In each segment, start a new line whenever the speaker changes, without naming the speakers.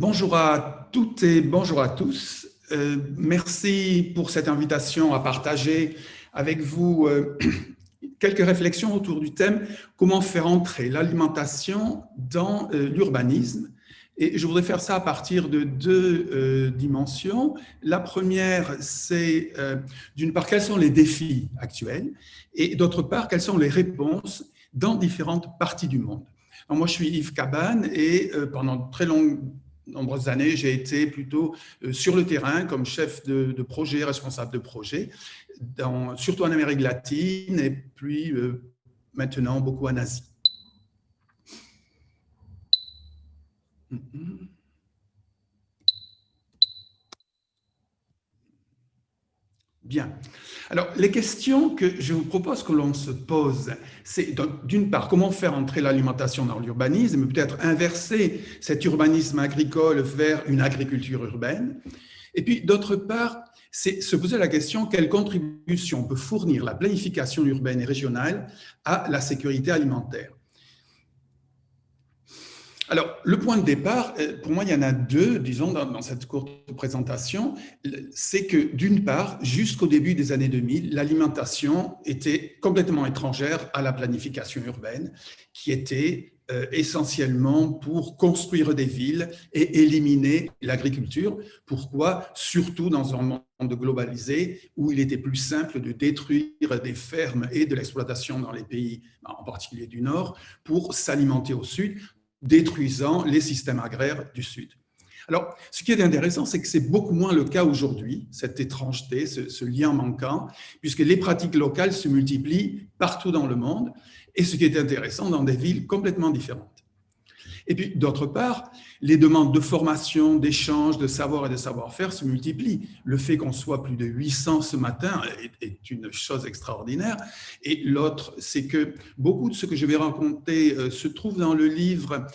Bonjour à toutes et bonjour à tous. Merci pour cette invitation à partager avec vous quelques réflexions autour du thème « Comment faire entrer l'alimentation dans l'urbanisme ?» Et je voudrais faire ça à partir de deux dimensions. La première, c'est d'une part, quels sont les défis actuels et d'autre part, quelles sont les réponses dans différentes parties du monde. Alors moi, je suis Yves Cabane et pendant nombreuses années, j'ai été plutôt sur le terrain comme chef de projet, responsable de projet, surtout en Amérique latine et puis maintenant beaucoup en Asie. Bien. Alors, les questions que je vous propose que l'on se pose, c'est d'une part, comment faire entrer l'alimentation dans l'urbanisme, peut-être inverser cet urbanisme agricole vers une agriculture urbaine. Et puis, d'autre part, c'est se poser la question quelle contribution peut fournir la planification urbaine et régionale à la sécurité alimentaire. Alors, le point de départ, pour moi, il y en a deux, disons, dans cette courte présentation. C'est que, d'une part, jusqu'au début des années 2000, l'alimentation était complètement étrangère à la planification urbaine, qui était essentiellement pour construire des villes et éliminer l'agriculture. Pourquoi? Surtout dans un monde globalisé où il était plus simple de détruire des fermes et de l'exploitation dans les pays, en particulier du Nord, pour s'alimenter au Sud, détruisant les systèmes agraires du Sud. Alors, ce qui est intéressant, c'est que c'est beaucoup moins le cas aujourd'hui, cette étrangeté, ce lien manquant, puisque les pratiques locales se multiplient partout dans le monde, et ce qui est intéressant, dans des villes complètement différentes. Et puis, d'autre part, les demandes de formation, d'échange, de savoir et de savoir-faire se multiplient. Le fait qu'on soit plus de 800 ce matin est une chose extraordinaire. Et l'autre, c'est que beaucoup de ce que je vais raconter se trouve dans le livre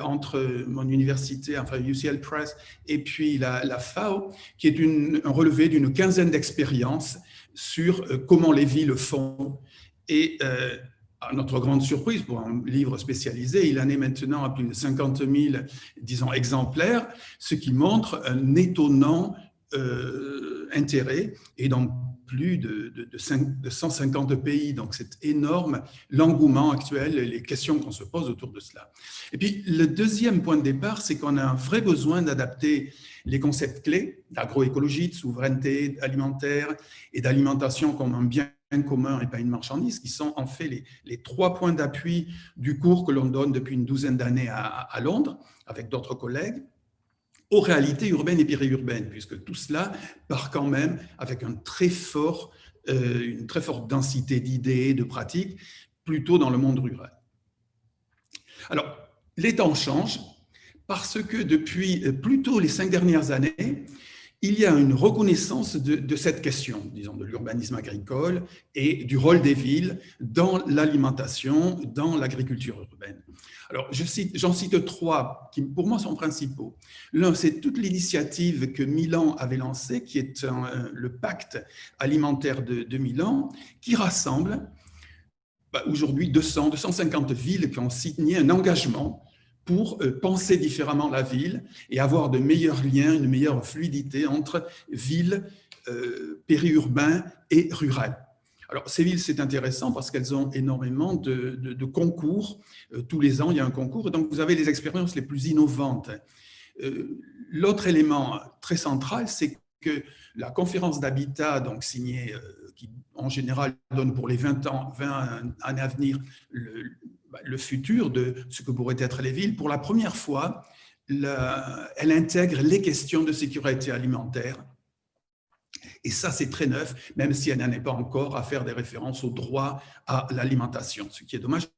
entre mon université, enfin UCL Press, et puis la FAO, qui est un relevé d'une quinzaine d'expériences sur comment les villes font. Et à notre grande surprise, pour un livre spécialisé, il en est maintenant à plus de 50 000, disons, exemplaires, ce qui montre un étonnant intérêt, et dans plus de 150 pays. Donc, c'est énorme l'engouement actuel et les questions qu'on se pose autour de cela. Et puis, le deuxième point de départ, c'est qu'on a un vrai besoin d'adapter les concepts clés d'agroécologie, de souveraineté alimentaire et d'alimentation comme un bien commun et pas une marchandise, qui sont en fait les trois points d'appui du cours que l'on donne depuis une douzaine d'années à Londres, avec d'autres collègues, aux réalités urbaines et périurbaines, puisque tout cela part quand même avec une très forte densité d'idées, de pratiques, plutôt dans le monde rural. Alors, les temps changent parce que depuis plutôt les 5 dernières années, il y a une reconnaissance de cette question, disons, de l'urbanisme agricole et du rôle des villes dans l'alimentation, dans l'agriculture urbaine. Alors, j'en cite trois qui, pour moi, sont principaux. L'un, c'est toute l'initiative que Milan avait lancée, qui est le pacte alimentaire de Milan, qui rassemble aujourd'hui 250 villes qui ont signé un engagement pour penser différemment la ville et avoir de meilleurs liens, une meilleure fluidité entre villes, périurbains et rurales. Alors, ces villes, c'est intéressant parce qu'elles ont énormément de concours. Tous les ans, il y a un concours, et donc vous avez les expériences les plus innovantes. L'autre élément très central, c'est que la conférence d'habitat, donc signée, qui en général donne pour les 20 années à venir le futur de ce que pourraient être les villes, pour la première fois, elle intègre les questions de sécurité alimentaire. Et ça, c'est très neuf, même si elle n'en est pas encore à faire des références au droit à l'alimentation, ce qui est dommage.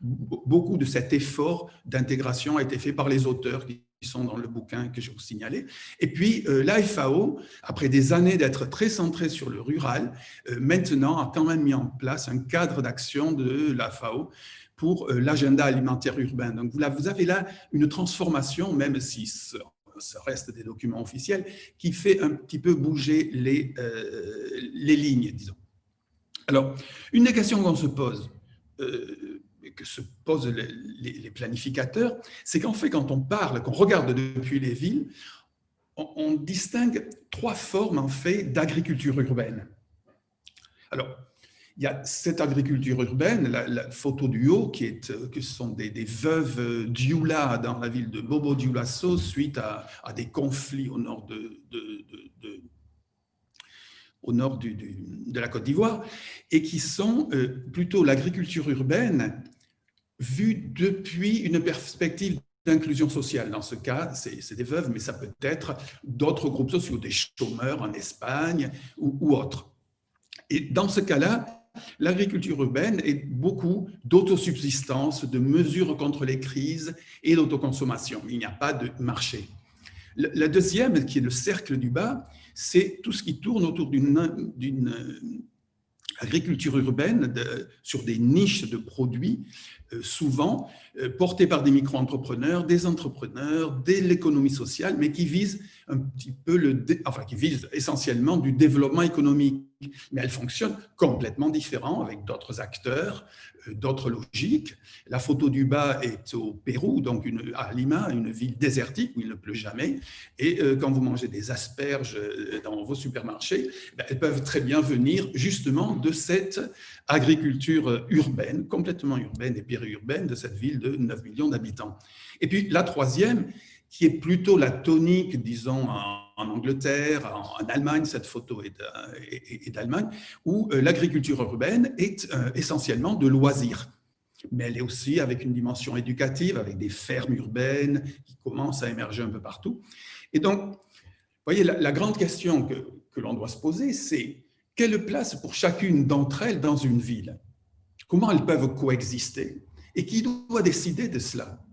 Beaucoup de cet effort d'intégration a été fait par les auteurs qui sont dans le bouquin que je vous signalais. Et puis, la FAO, après des années d'être très centrée sur le rural, maintenant a quand même mis en place un cadre d'action de la FAO pour l'agenda alimentaire urbain. Donc, vous avez là une transformation, même si ça reste des documents officiels, qui fait un petit peu bouger les lignes, disons. Alors, une des questions qu'on se pose, que se posent les planificateurs, c'est qu'en fait, quand on parle, qu'on regarde depuis les villes, on distingue trois formes en fait d'agriculture urbaine. Alors, il y a cette agriculture urbaine, la photo du haut, que ce sont des veuves Dioula dans la ville de Bobo Dioulasso suite à des conflits au nord de la Côte d'Ivoire, et qui sont plutôt l'agriculture urbaine vue depuis une perspective d'inclusion sociale. Dans ce cas, c'est des veuves, mais ça peut être d'autres groupes sociaux, des chômeurs en Espagne ou autres. Et dans ce cas-là, l'agriculture urbaine est beaucoup d'autosubsistance, de mesures contre les crises et d'autoconsommation. Il n'y a pas de marché. La deuxième, qui est le cercle du bas, c'est tout ce qui tourne autour d'une agriculture urbaine sur des niches de produits, souvent portés par des micro-entrepreneurs, des entrepreneurs, de l'économie sociale, mais qui visent un petit peu qui visent essentiellement du développement économique. Mais elles fonctionnent complètement différent avec d'autres acteurs, d'autres logiques. La photo du bas est au Pérou, donc à Lima, une ville désertique où il ne pleut jamais. Et quand vous mangez des asperges dans vos supermarchés, elles peuvent très bien venir justement de cette agriculture urbaine, complètement urbaine et périurbaine de cette ville de 9 millions d'habitants. Et puis la troisième, qui est plutôt la tonique, disons, en Angleterre, en Allemagne, cette photo est d'Allemagne, où l'agriculture urbaine est essentiellement de loisirs. Mais elle est aussi avec une dimension éducative, avec des fermes urbaines qui commencent à émerger un peu partout. Et donc, vous voyez, la grande question que l'on doit se poser, c'est quelle place pour chacune d'entre elles dans une ville? Comment elles peuvent coexister? Et qui doit décider de cela?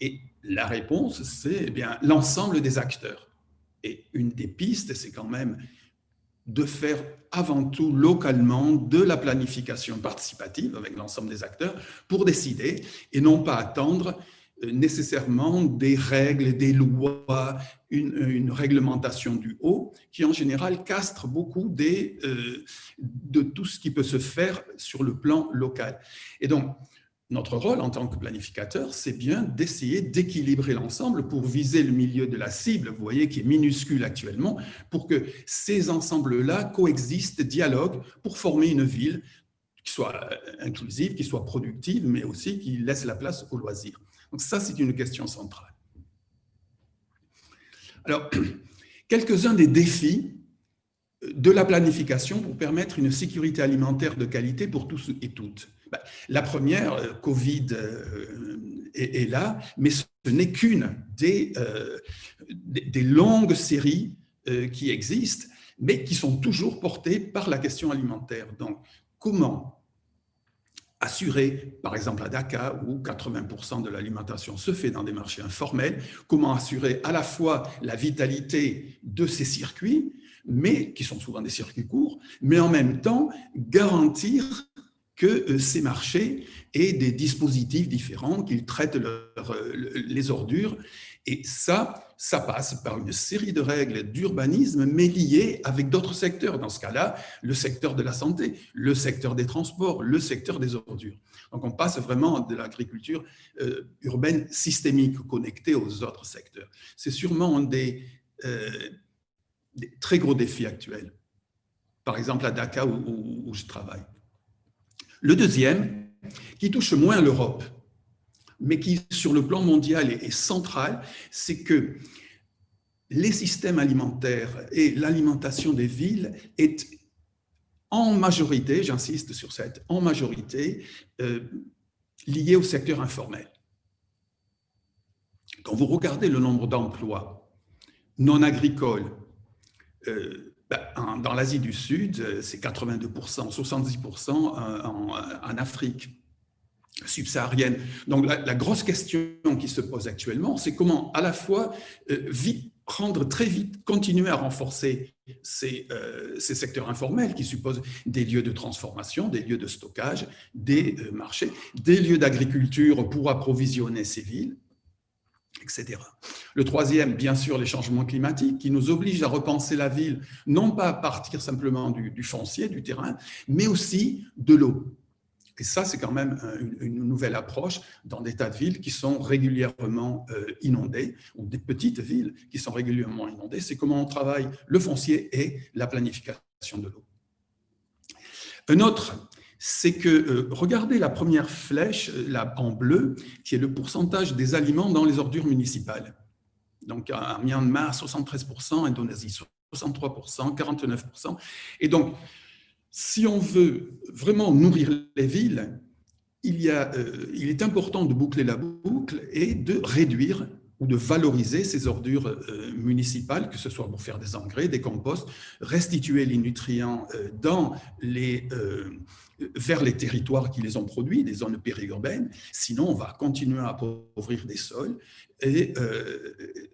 Et la réponse, c'est l'ensemble des acteurs. Et une des pistes, c'est quand même de faire avant tout localement de la planification participative avec l'ensemble des acteurs pour décider et non pas attendre nécessairement des règles, des lois, une réglementation du haut qui en général castre beaucoup de tout ce qui peut se faire sur le plan local. Et donc, notre rôle en tant que planificateur, c'est bien d'essayer d'équilibrer l'ensemble pour viser le milieu de la cible, vous voyez, qui est minuscule actuellement, pour que ces ensembles-là coexistent, dialoguent, pour former une ville qui soit inclusive, qui soit productive, mais aussi qui laisse la place au loisir. Donc ça, c'est une question centrale. Alors, quelques-uns des défis de la planification pour permettre une sécurité alimentaire de qualité pour tous et toutes. La première, Covid est là, mais ce n'est qu'une des longues séries qui existent, mais qui sont toujours portées par la question alimentaire. Donc, comment assurer, par exemple à Dakar, où 80% de l'alimentation se fait dans des marchés informels, comment assurer à la fois la vitalité de ces circuits, mais qui sont souvent des circuits courts, mais en même temps garantir que ces marchés aient des dispositifs différents, qu'ils traitent les ordures. Et ça passe par une série de règles d'urbanisme, mais liées avec d'autres secteurs. Dans ce cas-là, le secteur de la santé, le secteur des transports, le secteur des ordures. Donc, on passe vraiment de l'agriculture urbaine systémique, connectée aux autres secteurs. C'est sûrement un des très gros défis actuels. Par exemple, à Dakar, où je travaille. Le deuxième, qui touche moins l'Europe, mais qui, sur le plan mondial, est central, c'est que les systèmes alimentaires et l'alimentation des villes est en majorité, j'insiste sur cette, en majorité, liée au secteur informel. Quand vous regardez le nombre d'emplois non agricoles, dans l'Asie du Sud, c'est 82%, 70% en Afrique subsaharienne. Donc la grosse question qui se pose actuellement, c'est comment à la fois continuer à renforcer ces secteurs informels qui supposent des lieux de transformation, des lieux de stockage, des marchés, des lieux d'agriculture pour approvisionner ces villes, etc. Le troisième, bien sûr, les changements climatiques qui nous obligent à repenser la ville, non pas à partir simplement du foncier, du terrain, mais aussi de l'eau. Et ça, c'est quand même une nouvelle approche dans des tas de villes qui sont régulièrement inondées, ou des petites villes qui sont régulièrement inondées. C'est comment on travaille le foncier et la planification de l'eau. Un autre, c'est que, regardez la première flèche, là, en bleu, qui est le pourcentage des aliments dans les ordures municipales. Donc, en Myanmar, 73%, Indonésie, 63%, 49%. Et donc, si on veut vraiment nourrir les villes, il est important de boucler la boucle et de réduire ou de valoriser ces ordures municipales, que ce soit pour faire des engrais, des composts, restituer les nutriments vers les territoires qui les ont produits, les zones périurbaines. Sinon, on va continuer à appauvrir des sols et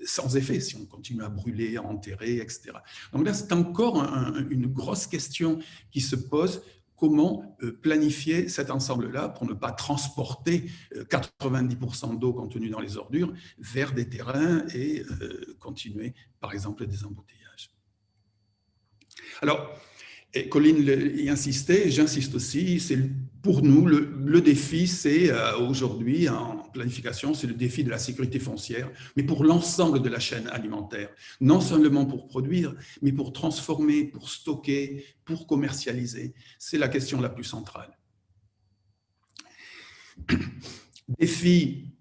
sans effet, si on continue à brûler, à enterrer, etc. Donc là, c'est encore une grosse question qui se pose. Comment planifier cet ensemble-là pour ne pas transporter 90% d'eau contenue dans les ordures vers des terrains et continuer, par exemple, des embouteillages. Alors, et Colline y insistait, j'insiste aussi, c'est pour nous, le défi, c'est aujourd'hui, en planification, c'est le défi de la sécurité foncière, mais pour l'ensemble de la chaîne alimentaire, non seulement pour produire, mais pour transformer, pour stocker, pour commercialiser. C'est la question la plus centrale. Défi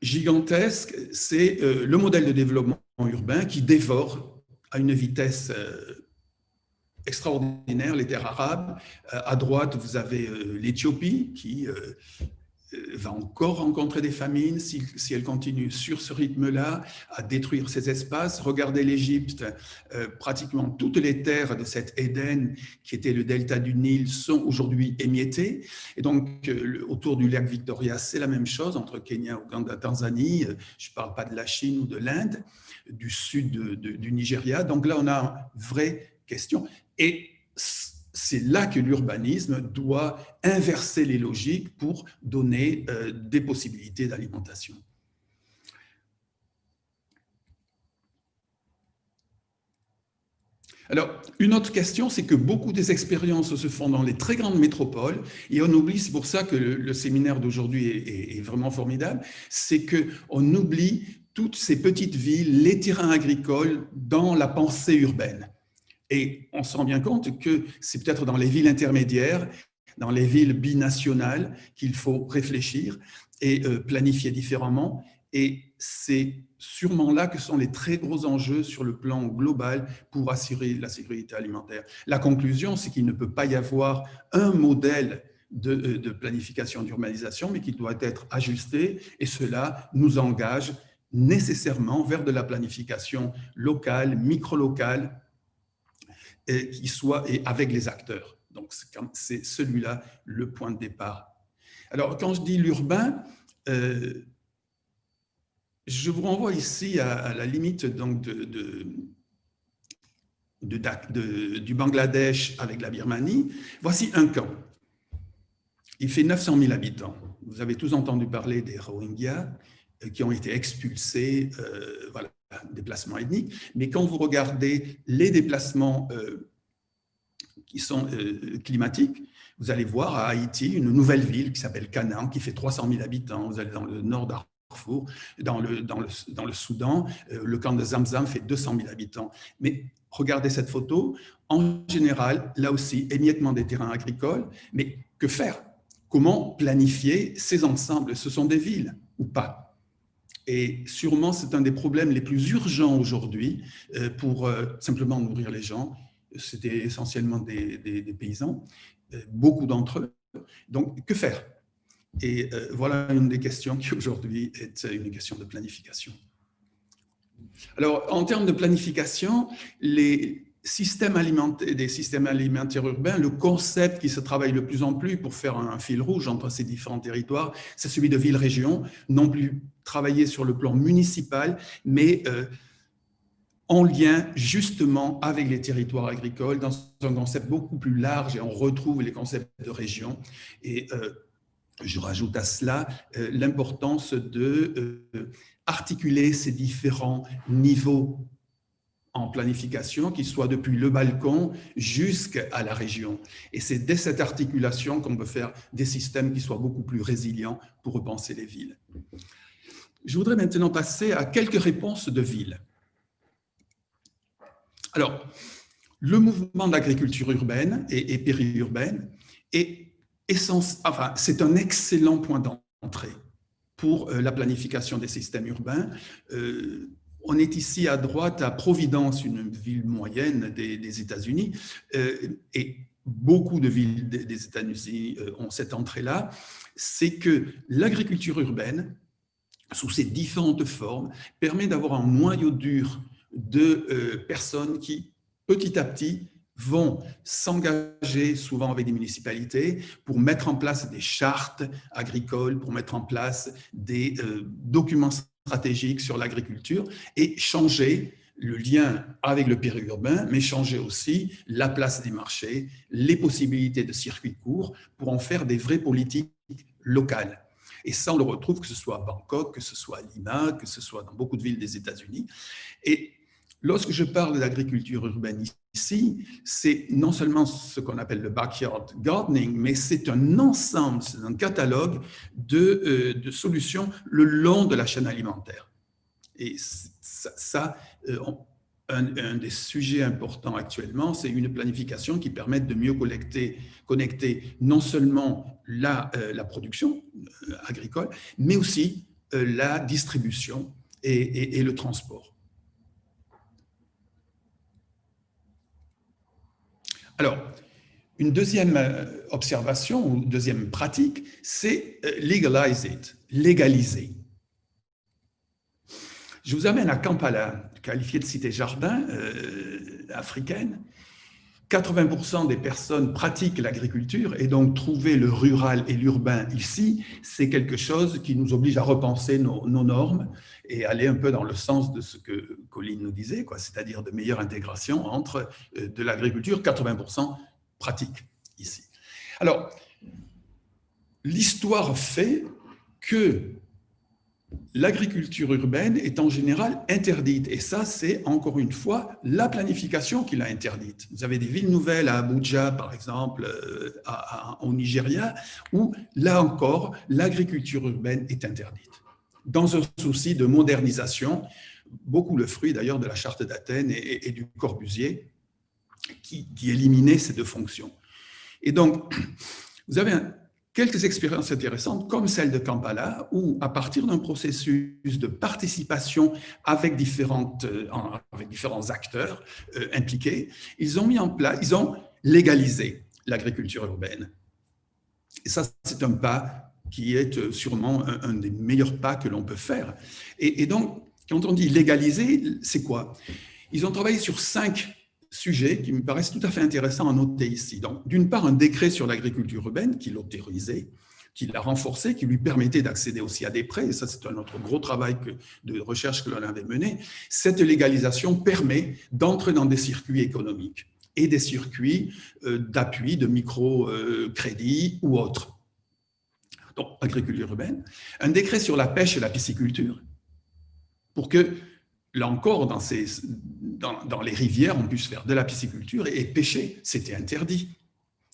gigantesque, c'est le modèle de développement urbain qui dévore à une vitesse extraordinaire les terres arabes. À droite, vous avez l'Éthiopie qui va encore rencontrer des famines si elle continue sur ce rythme-là à détruire ces espaces. Regardez l'Égypte, pratiquement toutes les terres de cet Éden qui était le delta du Nil sont aujourd'hui émiettées. Et donc, autour du lac Victoria, c'est la même chose entre Kenya, Ouganda, Tanzanie. Je ne parle pas de la Chine ou de l'Inde, du sud du Nigeria. Donc là, on a une vraie question. Et c'est là que l'urbanisme doit inverser les logiques pour donner des possibilités d'alimentation. Alors, une autre question, c'est que beaucoup des expériences se font dans les très grandes métropoles et on oublie, c'est pour ça que le séminaire d'aujourd'hui est vraiment formidable, c'est qu'on oublie toutes ces petites villes, les terrains agricoles dans la pensée urbaine. Et on se rend bien compte que c'est peut-être dans les villes intermédiaires, dans les villes binationales qu'il faut réfléchir et planifier différemment. Et c'est sûrement là que sont les très gros enjeux sur le plan global pour assurer la sécurité alimentaire. La conclusion, c'est qu'il ne peut pas y avoir un modèle de planification d'urbanisation, mais qu'il doit être ajusté et cela nous engage nécessairement vers de la planification locale, micro-locale, qui soit et avec les acteurs. Donc, c'est celui-là le point de départ. Alors, quand je dis l'urbain, je vous renvoie ici à la limite donc du Bangladesh avec la Birmanie. Voici un camp. Il fait 900 000 habitants. Vous avez tous entendu parler des Rohingyas qui ont été expulsés, voilà, déplacements ethniques, mais quand vous regardez les déplacements qui sont climatiques, vous allez voir à Haïti une nouvelle ville qui s'appelle Canaan, qui fait 300 000 habitants. Vous allez dans le nord d'Arfour, dans le Soudan, le camp de Zamzam fait 200 000 habitants. Mais regardez cette photo, en général, là aussi, émiettement des terrains agricoles, mais que faire? Comment planifier ces ensembles? Ce sont des villes ou pas? Et sûrement, c'est un des problèmes les plus urgents aujourd'hui pour simplement nourrir les gens. C'était essentiellement des paysans, beaucoup d'entre eux. Donc, que faire? Et voilà une des questions qui aujourd'hui est une question de planification. Alors, en termes de planification, des systèmes alimentaires urbains, le concept qui se travaille le plus en plus pour faire un fil rouge entre ces différents territoires, c'est celui de ville-région, non plus travailler sur le plan municipal, mais en lien justement avec les territoires agricoles, dans un concept beaucoup plus large, et on retrouve les concepts de région. Et je rajoute à cela l'importance de articuler ces différents niveaux en planification qui soit depuis le balcon jusqu'à la région. Et c'est dès cette articulation qu'on peut faire des systèmes qui soient beaucoup plus résilients pour repenser les villes. Je voudrais maintenant passer à quelques réponses de villes. Alors, le mouvement de l'agriculture urbaine et périurbaine c'est un excellent point d'entrée pour la planification des systèmes urbains. On est ici à droite à Providence, une ville moyenne des États-Unis, et beaucoup de villes des États-Unis ont cette entrée-là. C'est que l'agriculture urbaine, sous ses différentes formes, permet d'avoir un noyau dur de personnes qui, petit à petit, vont s'engager souvent avec des municipalités pour mettre en place des chartes agricoles, pour mettre en place des documents stratégiques sur l'agriculture et changer le lien avec le périurbain, mais changer aussi la place des marchés, les possibilités de circuits courts pour en faire des vraies politiques locales. Et ça, on le retrouve que ce soit à Bangkok, que ce soit à Lima, que ce soit dans beaucoup de villes des États-Unis. Et lorsque je parle de l'agriculture urbaine ici, c'est non seulement ce qu'on appelle le backyard gardening, mais c'est un ensemble, c'est un catalogue de solutions le long de la chaîne alimentaire. Et un des sujets importants actuellement, c'est une planification qui permette de mieux connecter non seulement la production agricole, mais aussi la distribution et le transport. Alors, une deuxième observation ou deuxième pratique, c'est legalize it, légaliser. Je vous amène à Kampala, qualifié de cité-jardin africaine. 80% des personnes pratiquent l'agriculture et donc trouver le rural et l'urbain ici, c'est quelque chose qui nous oblige à repenser nos normes et aller un peu dans le sens de ce que Colline nous disait, c'est-à-dire de meilleure intégration entre de l'agriculture, 80% pratique ici. Alors, l'histoire fait que l'agriculture urbaine est en général interdite. Et ça, c'est encore une fois la planification qui l'a interdite. Vous avez des villes nouvelles à Abuja, par exemple, au Nigeria, où, là encore, l'agriculture urbaine est interdite. Dans un souci de modernisation, beaucoup le fruit d'ailleurs de la Charte d'Athènes et du Corbusier, qui éliminait ces deux fonctions. Et donc, vous avez quelques expériences intéressantes, comme celle de Kampala, où, à partir d'un processus de participation avec différents acteurs impliqués, ils ont légalisé l'agriculture urbaine. Et ça, c'est un pas qui est sûrement un des meilleurs pas que l'on peut faire. Et donc, quand on dit légaliser, c'est quoi? Ils ont travaillé sur 5 sujets qui me paraissent tout à fait intéressants à noter ici. Donc, d'une part, un décret sur l'agriculture urbaine qui l'autorisait, qui l'a renforcé, qui lui permettait d'accéder aussi à des prêts, et ça c'est un autre gros travail de recherche que l'on avait mené. Cette légalisation permet d'entrer dans des circuits économiques et des circuits d'appui, de microcrédit ou autres. Donc, agriculture urbaine. Un décret sur la pêche et la pisciculture, pour que, là encore, dans les rivières, on puisse faire de la pisciculture et pêcher. C'était interdit.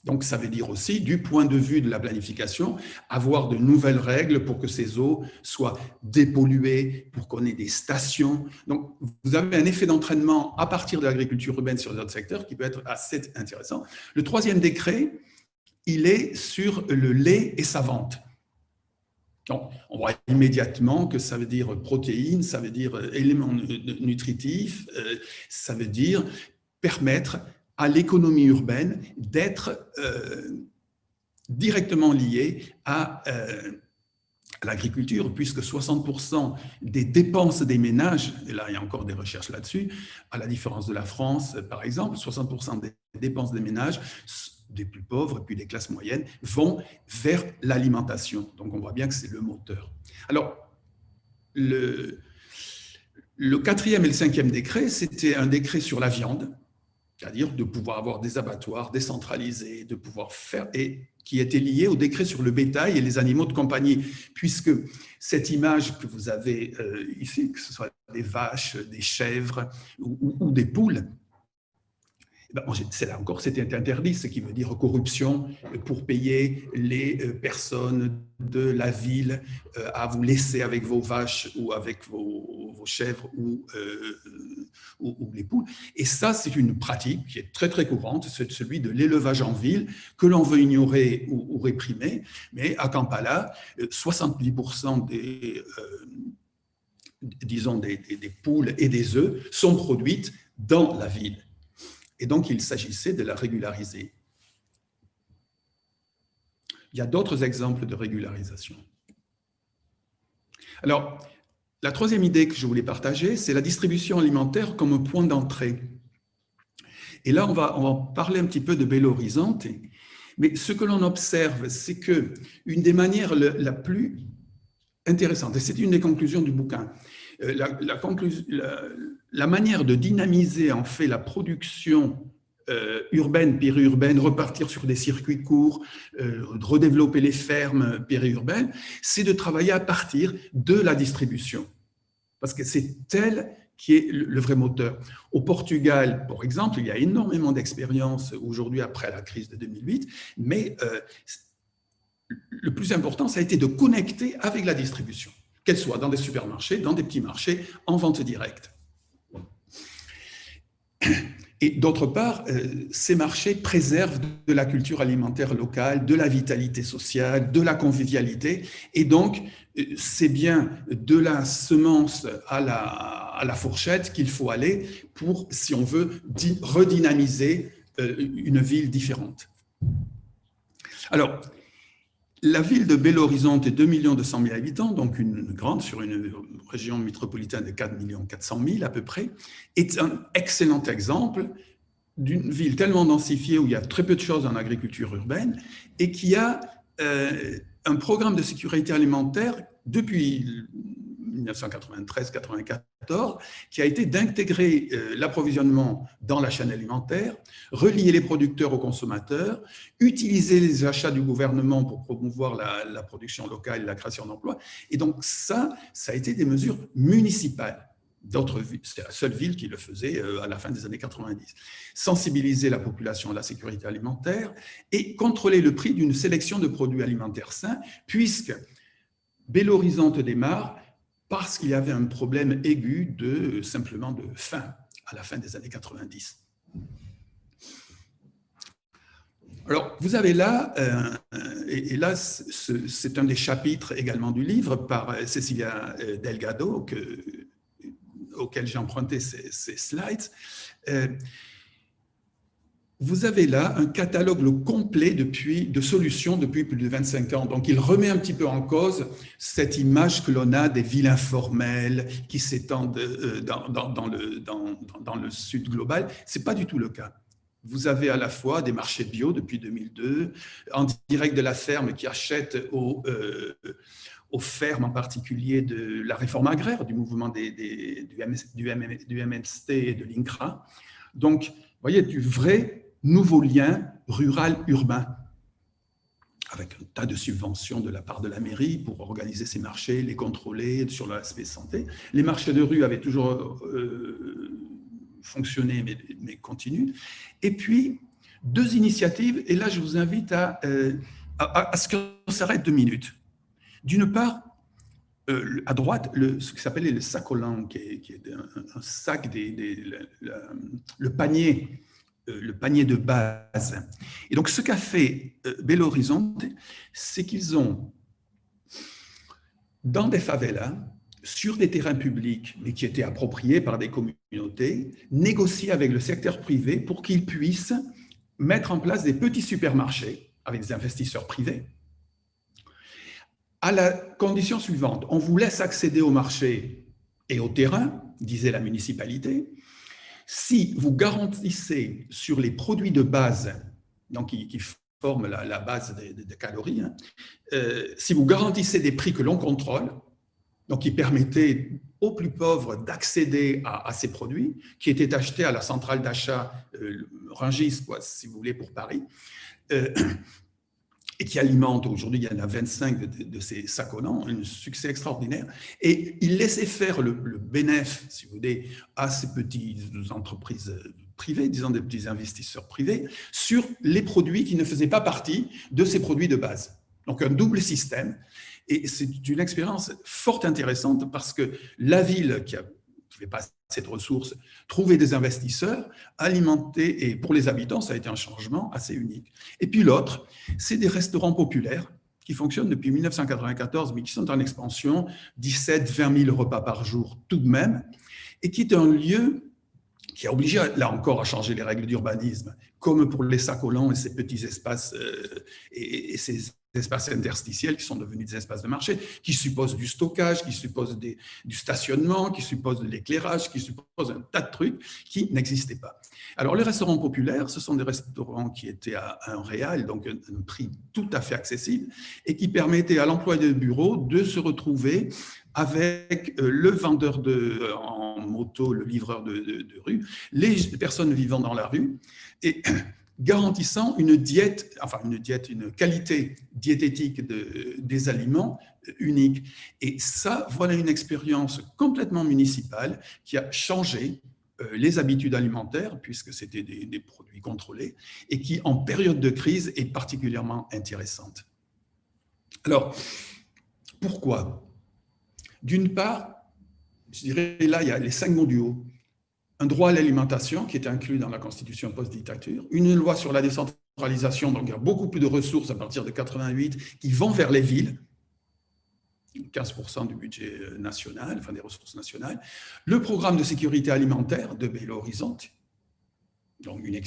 Donc, ça veut dire aussi, du point de vue de la planification, avoir de nouvelles règles pour que ces eaux soient dépolluées, pour qu'on ait des stations. Donc, vous avez un effet d'entraînement à partir de l'agriculture urbaine sur d'autres secteurs qui peut être assez intéressant. Le 3e décret, il est sur le lait et sa vente. Donc, on voit immédiatement que ça veut dire protéines, ça veut dire éléments nutritifs, ça veut dire permettre à l'économie urbaine d'être directement liée à l'agriculture, puisque 60% des dépenses des ménages, et là il y a encore des recherches là-dessus, à la différence de la France par exemple, 60% des dépenses des ménages des plus pauvres et puis des classes moyennes vont vers l'alimentation. Donc, on voit bien que c'est le moteur. Alors, le 4e et le 5e décret, c'était un décret sur la viande c'est-à-dire de pouvoir avoir des abattoirs décentralisés, de pouvoir faire, et qui étaient liés au décret sur le bétail et les animaux de compagnie, puisque cette image que vous avez ici, que ce soit des vaches, des chèvres ou des poules, c'est là encore, c'était interdit, ce qui veut dire corruption pour payer les personnes de la ville à vous laisser avec vos vaches ou avec vos chèvres ou les poules. Et ça, c'est une pratique qui est très, très courante, c'est celui de l'élevage en ville que l'on veut ignorer ou réprimer. Mais à Kampala, 70% des poules et des œufs sont produites dans la ville. Et donc, il s'agissait de la régulariser. Il y a d'autres exemples de régularisation. Alors, la troisième idée que je voulais partager, c'est la distribution alimentaire comme point d'entrée. Et là, on va parler un petit peu de Belo Horizonte. Mais ce que l'on observe, c'est qu'une des manières la plus intéressante, et c'est une des conclusions du bouquin, la manière de dynamiser en fait la production urbaine, périurbaine, repartir sur des circuits courts, redévelopper les fermes périurbaines, c'est de travailler à partir de la distribution. Parce que c'est elle qui est le vrai moteur. Au Portugal, par exemple, il y a énormément d'expériences aujourd'hui après la crise de 2008, mais le plus important, ça a été de connecter avec la distribution, qu'elle soit dans des supermarchés, dans des petits marchés, en vente directe. Et d'autre part, ces marchés préservent de la culture alimentaire locale, de la vitalité sociale, de la convivialité. Et donc, c'est bien de la semence à la fourchette qu'il faut aller pour, si on veut, redynamiser une ville différente. Alors, la ville de Belo Horizonte est 2 200 000 habitants, donc une grande, sur une région métropolitaine de 4 400 000 à peu près, est un excellent exemple d'une ville tellement densifiée où il y a très peu de choses en agriculture urbaine et qui a un programme de sécurité alimentaire depuis 1993-94 qui a été d'intégrer l'approvisionnement dans la chaîne alimentaire, relier les producteurs aux consommateurs, utiliser les achats du gouvernement pour promouvoir la production locale et la création d'emplois. Et donc ça a été des mesures municipales. D'autres villes, c'est la seule ville qui le faisait à la fin des années 90. Sensibiliser la population à la sécurité alimentaire et contrôler le prix d'une sélection de produits alimentaires sains, puisque Belo Horizonte démarre parce qu'il y avait un problème aigu simplement de faim à la fin des années 90. Alors, vous avez là, et là, c'est un des chapitres également du livre par Cecilia Delgado, auquel j'ai emprunté ces slides. Vous avez là un catalogue complet de solutions depuis plus de 25 ans. Donc, il remet un petit peu en cause cette image que l'on a des villes informelles qui s'étendent dans le sud global. Ce n'est pas du tout le cas. Vous avez à la fois des marchés bio depuis 2002, en direct de la ferme qui achètent aux fermes, en particulier de la réforme agraire, du mouvement du MNST et de l'INCRA. Donc, vous voyez, du vrai nouveau lien rural-urbain, avec un tas de subventions de la part de la mairie pour organiser ces marchés, les contrôler sur l'aspect santé. Les marchés de rue avaient toujours fonctionné, mais continuent. Et puis, deux initiatives, et là, je vous invite à ce qu'on s'arrête 2 minutes. D'une part, à droite, ce qui s'appelait le sacolan, qui est un sac, le panier de base. Et donc, ce qu'a fait Belo Horizonte, c'est qu'ils ont, dans des favelas, sur des terrains publics, mais qui étaient appropriés par des communautés, négocié avec le secteur privé pour qu'ils puissent mettre en place des petits supermarchés avec des investisseurs privés, à la condition suivante: on vous laisse accéder au marché et au terrain, disait la municipalité, si vous garantissez sur les produits de base, donc qui forment la base des calories, si vous garantissez des prix que l'on contrôle, donc qui permettait aux plus pauvres d'accéder à ces produits, qui étaient achetés à la centrale d'achat Rungis, quoi, si vous voulez, pour Paris, et qui alimente, aujourd'hui, il y en a 25 de ces sacs au lent, un succès extraordinaire. Et il laissait faire le bénéfice, si vous voulez, à ces petites entreprises privées, disons des petits investisseurs privés, sur les produits qui ne faisaient pas partie de ces produits de base. Donc, un double système. Et c'est une expérience fort intéressante parce que la ville qui n'avait pas cette ressource trouvait des investisseurs, alimenter, et pour les habitants, ça a été un changement assez unique. Et puis l'autre, c'est des restaurants populaires qui fonctionnent depuis 1994, mais qui sont en expansion, 17-20 000 repas par jour tout de même, et qui est un lieu qui a obligé, là encore, à changer les règles d'urbanisme, comme pour les sacs au lent et ces petits espaces et ces espaces interstitiels qui sont devenus des espaces de marché, qui supposent du stockage, qui supposent du stationnement, qui supposent de l'éclairage, qui supposent un tas de trucs qui n'existaient pas. Alors, les restaurants populaires, ce sont des restaurants qui étaient à un réal, donc un prix tout à fait accessible, et qui permettaient à l'employé de bureau de se retrouver avec le vendeur en moto, le livreur de rue, les personnes vivant dans la rue, et garantissant une qualité diététique des aliments unique. Et ça, voilà une expérience complètement municipale qui a changé les habitudes alimentaires, puisque c'était des produits contrôlés, et qui, en période de crise, est particulièrement intéressante. Alors, pourquoi ? D'une part, je dirais, là, il y a les 5 mondiaux. Un droit à l'alimentation qui est inclus dans la Constitution post-dictature, une loi sur la décentralisation, donc il y a beaucoup plus de ressources à partir de 88 qui vont vers les villes, 15% du budget national, enfin des ressources nationales, le programme de sécurité alimentaire de Belo Horizonte, donc une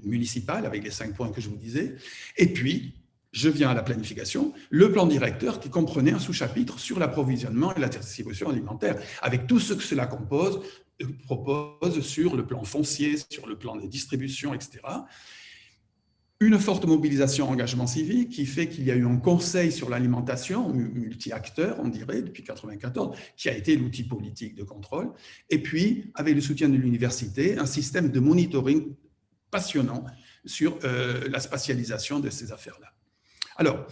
municipale avec les 5 points que je vous disais, et puis, je viens à la planification, le plan directeur qui comprenait un sous-chapitre sur l'approvisionnement et la distribution alimentaire, avec tout ce que cela propose sur le plan foncier, sur le plan des distributions, etc. Une forte mobilisation engagement civique qui fait qu'il y a eu un conseil sur l'alimentation, multi-acteurs, on dirait, depuis 1994, qui a été l'outil politique de contrôle. Et puis, avec le soutien de l'université, un système de monitoring passionnant sur la spatialisation de ces affaires-là. Alors,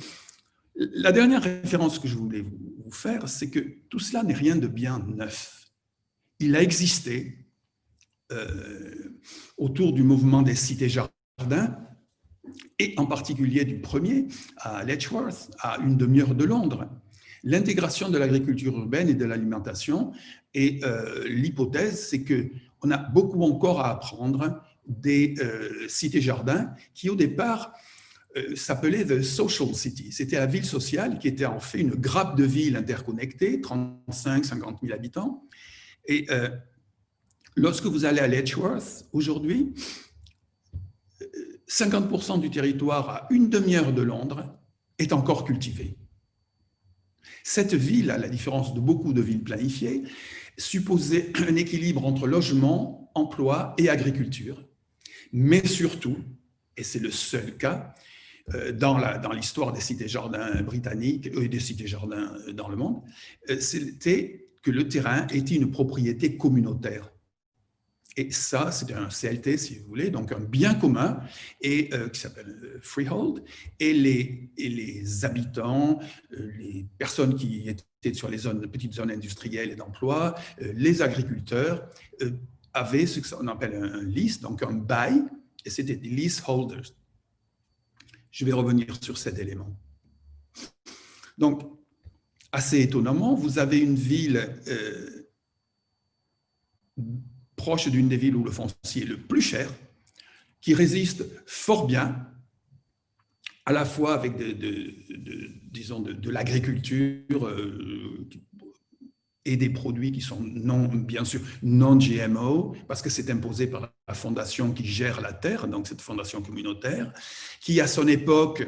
la dernière référence que je voulais vous faire, c'est que tout cela n'est rien de bien neuf. Il a existé autour du mouvement des cités-jardins, et en particulier du premier, à Letchworth, à une demi-heure de Londres. L'intégration de l'agriculture urbaine et de l'alimentation, et l'hypothèse, c'est qu'on a beaucoup encore à apprendre des cités-jardins qui, au départ, s'appelait The Social City. C'était la ville sociale qui était en fait une grappe de villes interconnectées, 35-50 000 habitants. Et lorsque vous allez à Letchworth, aujourd'hui, 50% du territoire à une demi-heure de Londres est encore cultivé. Cette ville, à la différence de beaucoup de villes planifiées, supposait un équilibre entre logement, emploi et agriculture. Mais surtout, et c'est le seul cas, dans l'histoire des cités-jardins britanniques et des cités-jardins dans le monde, c'était que le terrain était une propriété communautaire. Et ça, c'est un CLT, si vous voulez, donc un bien commun et, qui s'appelle freehold. Et les habitants, les personnes qui étaient sur les petites zones industrielles et d'emploi, les agriculteurs avaient ce qu'on appelle un lease, donc un bail, et c'était des leaseholders. Je vais revenir sur cet élément. Donc, assez étonnamment, vous avez une ville proche d'une des villes où le foncier est le plus cher, qui résiste fort bien, à la fois avec disons de l'agriculture et des produits qui sont bien sûr non GMO, parce que c'est imposé par la fondation qui gère la terre, donc cette fondation communautaire, qui à son époque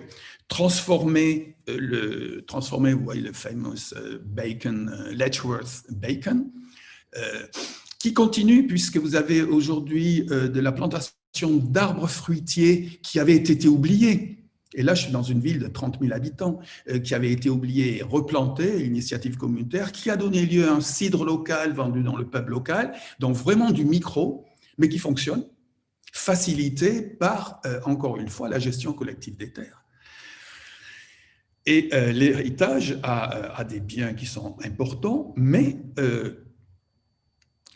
transformait, vous voyez le fameux bacon, Letchworth bacon, qui continue puisque vous avez aujourd'hui de la plantation d'arbres fruitiers qui avaient été oubliés. Et là, je suis dans une ville de 30 000 habitants qui avait été oubliée et replantée, initiative communautaire, qui a donné lieu à un cidre local vendu dans le pub local, donc vraiment du micro, mais qui fonctionne, facilité par, encore une fois, la gestion collective des terres. Et l'héritage a des biens qui sont importants, mais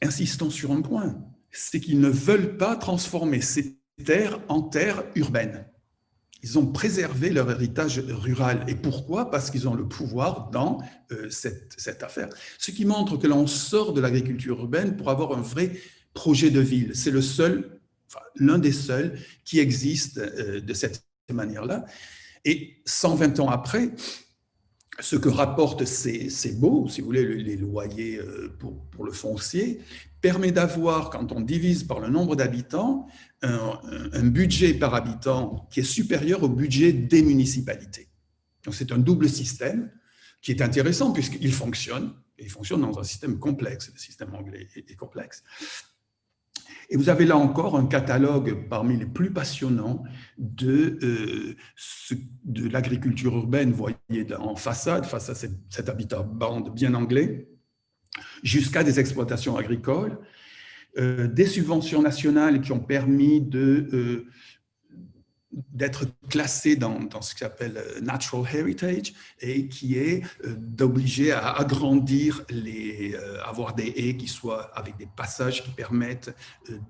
insistons sur un point, c'est qu'ils ne veulent pas transformer ces terres en terres urbaines. Ils ont préservé leur héritage rural. Et pourquoi? Parce qu'ils ont le pouvoir dans cette affaire. Ce qui montre que l'on sort de l'agriculture urbaine pour avoir un vrai projet de ville. C'est le seul, enfin, l'un des seuls qui existe de cette manière-là. Et 120 ans après, ce que rapportent ces baux, si vous voulez, les loyers pour le foncier, permet d'avoir, quand on divise par le nombre d'habitants, un budget par habitant qui est supérieur au budget des municipalités. Donc c'est un double système qui est intéressant puisqu'il fonctionne, et il fonctionne dans un système complexe, le système anglais est complexe. Et vous avez là encore un catalogue parmi les plus passionnants de l'agriculture urbaine, vous voyez en façade, face à cet habitat bande bien anglais, jusqu'à des exploitations agricoles, des subventions nationales qui ont permis d'être classé dans ce qu'on appelle Natural Heritage et qui est d'obliger à agrandir, avoir des haies qui soient avec des passages qui permettent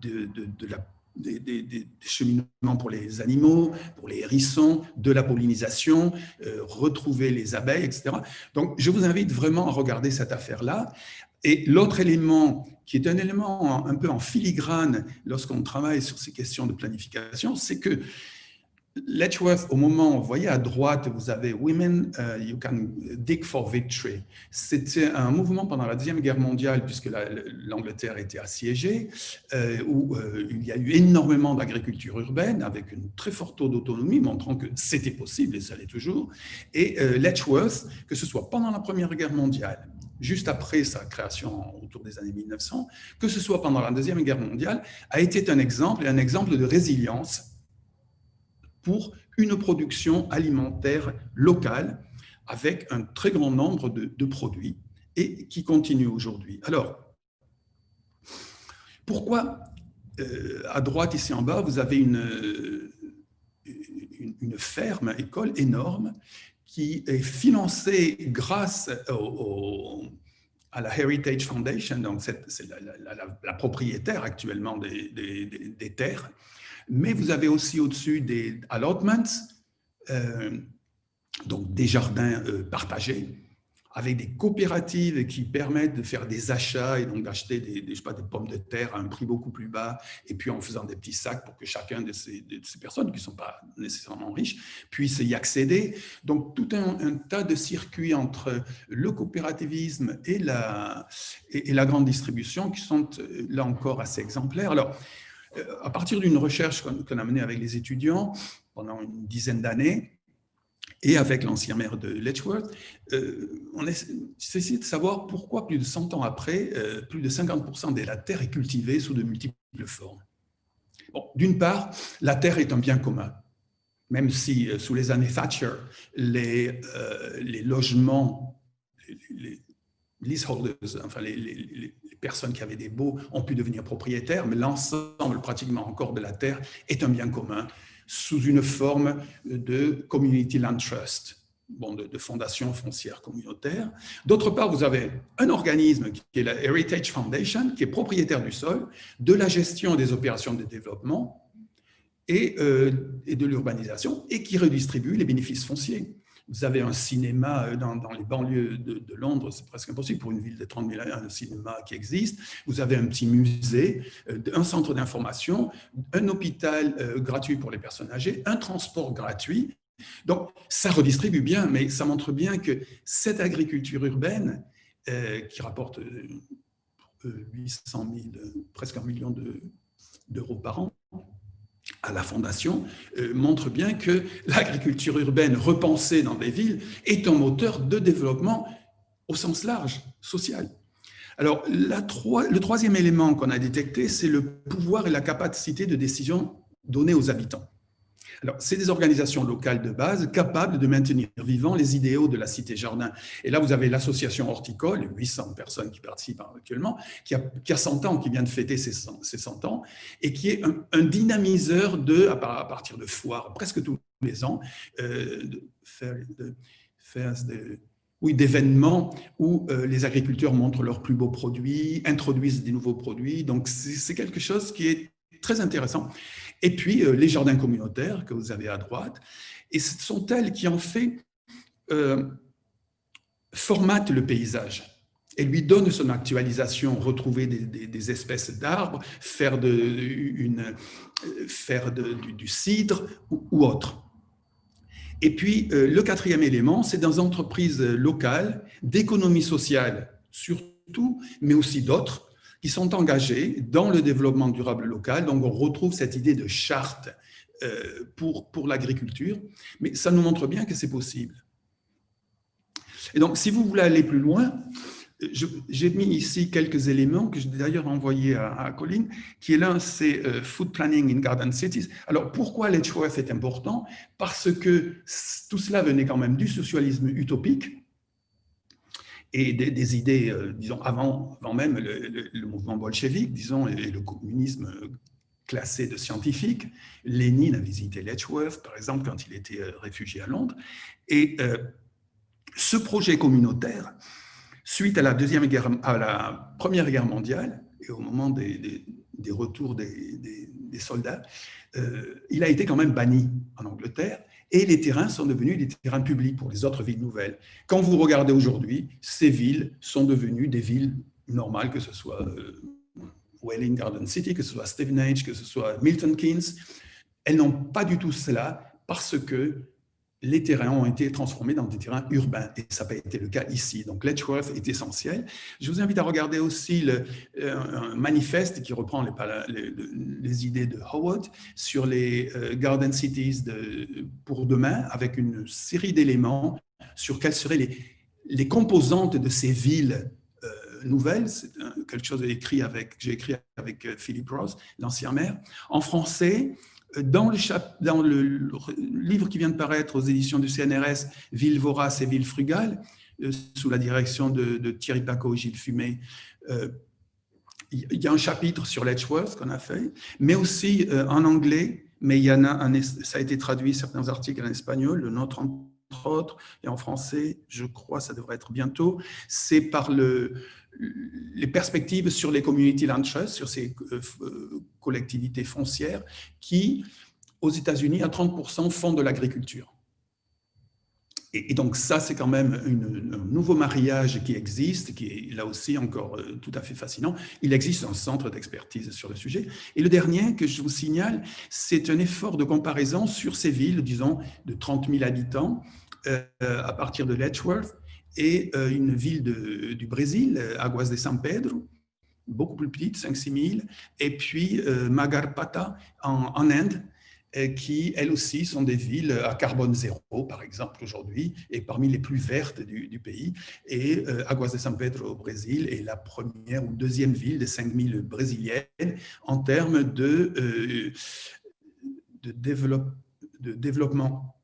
des cheminements pour les animaux, pour les hérissons, de la pollinisation, retrouver les abeilles, etc. Donc, je vous invite vraiment à regarder cette affaire-là. Et l'autre élément, qui est un élément un peu en filigrane lorsqu'on travaille sur ces questions de planification, c'est que Letchworth, au moment, vous voyez à droite, vous avez Women, You Can Dig for Victory. C'était un mouvement pendant la Deuxième Guerre mondiale, puisque l'Angleterre était assiégée, où il y a eu énormément d'agriculture urbaine, avec une très forte taux d'autonomie, montrant que c'était possible, et ça l'est toujours. Et Letchworth, que ce soit pendant la Première Guerre mondiale, juste après sa création autour des années 1900, que ce soit pendant la Deuxième Guerre mondiale, a été un exemple de résilience pour une production alimentaire locale avec un très grand nombre de produits et qui continue aujourd'hui. Alors, pourquoi à droite, ici en bas, vous avez une ferme, école énorme qui est financée grâce à la Heritage Foundation, donc c'est la propriétaire actuellement des terres. Mais vous avez aussi au-dessus des allotments, donc des jardins partagés, avec des coopératives qui permettent de faire des achats et donc d'acheter des pommes de terre à un prix beaucoup plus bas, et puis en faisant des petits sacs pour que chacun de ces personnes qui ne sont pas nécessairement riches puisse y accéder. Donc tout un tas de circuits entre le coopérativisme et la grande distribution qui sont là encore assez exemplaires. Alors, à partir d'une recherche qu'on a menée avec les étudiants pendant une dizaine d'années et avec l'ancien maire de Letchworth, on a essayé de savoir pourquoi plus de 100 ans après, plus de 50% de la terre est cultivée sous de multiples formes. Bon, d'une part, la terre est un bien commun, même si sous les années Thatcher, les logements, les leaseholders, enfin les personnes qui avaient des baux ont pu devenir propriétaires, mais l'ensemble pratiquement encore de la terre est un bien commun sous une forme de Community Land Trust, bon, de fondation foncière communautaire. D'autre part, vous avez un organisme qui est la Heritage Foundation, qui est propriétaire du sol, de la gestion des opérations de développement et de l'urbanisation, et qui redistribue les bénéfices fonciers. Vous avez un cinéma dans les banlieues de Londres, c'est presque impossible pour une ville de 30 000 habitants, un cinéma qui existe. Vous avez un petit musée, un centre d'information, un hôpital gratuit pour les personnes âgées, un transport gratuit. Donc, ça redistribue bien, mais ça montre bien que cette agriculture urbaine, qui rapporte 800 000, presque 1 million d'euros par an, à la Fondation, montre bien que l'agriculture urbaine repensée dans des villes est un moteur de développement au sens large, social. Alors, le troisième élément qu'on a détecté, c'est le pouvoir et la capacité de décision donnée aux habitants. Alors, c'est des organisations locales de base capables de maintenir vivants les idéaux de la cité-jardin. Et là, vous avez l'association horticole, 800 personnes qui participent actuellement, qui a 100 ans, qui vient de fêter ses 100 ans, et qui est un dynamiseur à partir de foires, presque tous les ans, d'événements où les agriculteurs montrent leurs plus beaux produits, introduisent des nouveaux produits. Donc, c'est quelque chose qui est très intéressant. Et puis, les jardins communautaires que vous avez à droite, et ce sont elles qui, en fait, formatent le paysage et lui donnent son actualisation, retrouver des espèces d'arbres, faire du cidre ou autre. Et puis, le quatrième élément, c'est dans des entreprises locales, d'économie sociale surtout, mais aussi d'autres, qui sont engagés dans le développement durable local. Donc, on retrouve cette idée de charte pour l'agriculture, mais ça nous montre bien que c'est possible. Et donc, si vous voulez aller plus loin, j'ai mis ici quelques éléments que j'ai d'ailleurs envoyés à Colline, qui est l'un, c'est Food Planning in Garden Cities. Alors, pourquoi l'HOF est important? Parce que tout cela venait quand même du socialisme utopique, et des idées, disons, avant même le mouvement bolchevique, disons, et le communisme classé de scientifique. Lénine a visité Letchworth, par exemple, quand il était réfugié à Londres. Et ce projet communautaire, suite à la Première Guerre mondiale, et au moment des retours des soldats, il a été quand même banni en Angleterre, et les terrains sont devenus des terrains publics pour les autres villes nouvelles. Quand vous regardez aujourd'hui, ces villes sont devenues des villes normales, que ce soit Welwyn Garden City, que ce soit Stevenage, que ce soit Milton Keynes. Elles n'ont pas du tout cela parce que les terrains ont été transformés dans des terrains urbains, et ça n'a pas été le cas ici. Donc, Letchworth est essentiel. Je vous invite à regarder aussi un manifeste qui reprend les idées de Howard sur les Garden Cities pour demain, avec une série d'éléments sur quelles seraient les composantes de ces villes nouvelles. C'est quelque chose que j'ai écrit avec Philip Ross, l'ancien maire, en français. Dans le livre qui vient de paraître aux éditions du CNRS, Ville vorace et Ville frugale, sous la direction de Thierry Paco et Gilles Fumé, il y a un chapitre sur Letchworth qu'on a fait, mais aussi en anglais, mais ça a été traduit, certains articles en espagnol, le nôtre entre autres, et en français, je crois, ça devrait être bientôt. C'est par les perspectives sur les community land trusts, sur ces collectivités foncières qui, aux États-Unis, à 30%, font de l'agriculture. Et donc ça, c'est quand même un nouveau mariage qui existe, qui est là aussi encore tout à fait fascinant. Il existe un centre d'expertise sur le sujet. Et le dernier que je vous signale, c'est un effort de comparaison sur ces villes, disons, de 30 000 habitants, à partir de Letchworth, et une ville du Brésil, Águas de São Pedro, beaucoup plus petite, 5-6 000, et puis Magarpata en Inde, qui, elles aussi, sont des villes à carbone zéro, par exemple, aujourd'hui, et parmi les plus vertes du pays. Et Águas de São Pedro au Brésil est la première ou deuxième ville des 5 000 brésiliennes en termes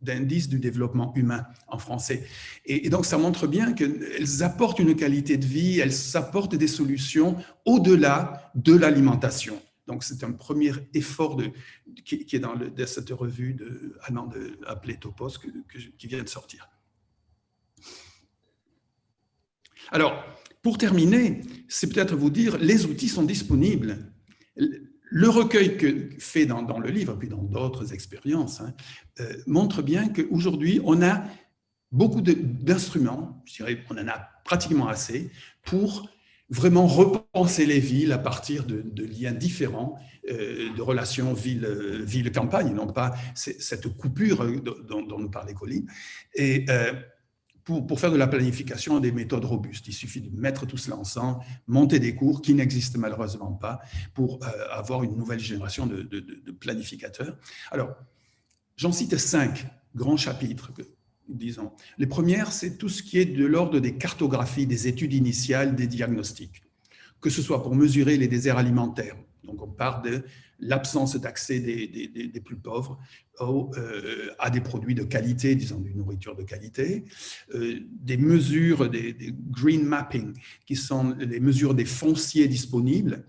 d'indice du développement humain en français. Et donc, ça montre bien qu'elles apportent une qualité de vie, elles apportent des solutions au-delà de l'alimentation. Donc, c'est un premier effort qui est dans cette revue allemande appelée Topos qui vient de sortir. Alors, pour terminer, c'est peut-être vous dire, les outils sont disponibles. Le recueil fait dans le livre, puis dans d'autres expériences, montre bien qu'aujourd'hui, on a beaucoup d'instruments, je dirais qu'on en a pratiquement assez, pour vraiment repenser les villes à partir de liens différents, de relations ville-campagne, non pas cette coupure dont nous parlait Colline, et pour faire de la planification des méthodes robustes. Il suffit de mettre tout cela ensemble, monter des cours qui n'existent malheureusement pas pour avoir une nouvelle génération de planificateurs. Alors, j'en cite 5 grands chapitres, disons. Les premières, c'est tout ce qui est de l'ordre des cartographies, des études initiales, des diagnostics, que ce soit pour mesurer les déserts alimentaires. Donc, on part l'absence d'accès des plus pauvres à des produits de qualité, disons d'une nourriture de qualité, des mesures, des green mapping, qui sont les mesures des fonciers disponibles